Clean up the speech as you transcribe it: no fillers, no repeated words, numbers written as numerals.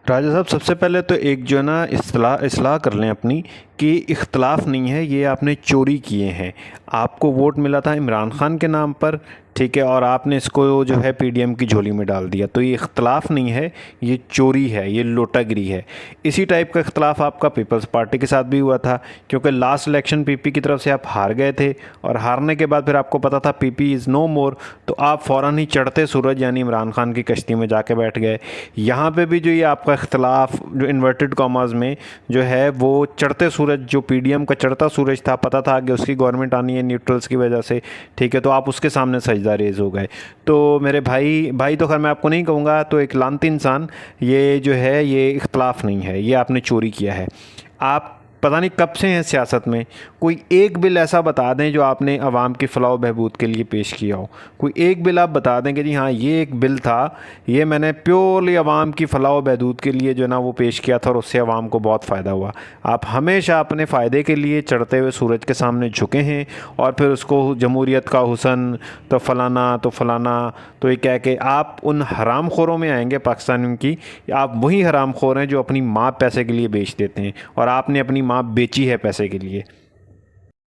राजा साहब, सबसे पहले तो एक जो है ना इस्लाह कर लें अपनी कि इख्तलाफ नहीं है, ये आपने चोरी किए हैं। आपको वोट मिला था इमरान खान के नाम पर, ठीक है, और आपने इसको जो है पीडीएम की झोली में डाल दिया। तो ये इख्तलाफ नहीं है, ये चोरी है, ये लोटागिरी है। इसी टाइप का इख्तलाफ आपका पीपल्स पार्टी के साथ भी हुआ था, क्योंकि लास्ट इलेक्शन पीपी की तरफ से आप हार गए थे, और हारने के बाद फिर आपको पता था पीपी इज़ नो मोर, तो आप फ़ौरन ही चढ़ते सूरज यानी इमरान खान की कश्ती में जाके बैठ गए। यहाँ पे भी जो ये आपका इख्तलाफ जो इन्वर्टेड कॉमास में जो है, वो चढ़ते सूरज, जो पीडीएम का चढ़ता सूरज था, पता था कि उसकी गवर्नमेंट आनी है न्यूट्रल्स की वजह से, ठीक है, तो आप उसके सामने सजदा रेज़ हो गए। तो मेरे भाई तो खैर मैं आपको नहीं कहूँगा, तो एक लानती इंसान, ये जो है ये इख्तलाफ नहीं है, ये आपने चोरी किया है। आप पता नहीं कब से हैं सियासत में, कोई एक बिल ऐसा बता दें जो आपने आवाम की फ़लाह बहबूद के लिए पेश किया हो। कोई एक बिल आप बता दें कि जी हाँ, ये एक बिल था, ये मैंने प्योरली आवाम की फ़लाह बहबूद के लिए जो है ना वो पेश किया था, और उससे आवाम को बहुत फ़ायदा हुआ। आप हमेशा अपने फ़ायदे के लिए चढ़ते हुए सूरज के सामने झुके हैं, और फिर उसको जमहूरियत का हुसन, तो फ़लाना, तो ये कह के आप उन हरामखोरों में आएंगे पाकिस्तानियों की। आप वही हरामखोर हैं जो अपनी माँ पैसे के लिए बेच देते हैं, और आपने अपनी माँ बेची है पैसे के लिए।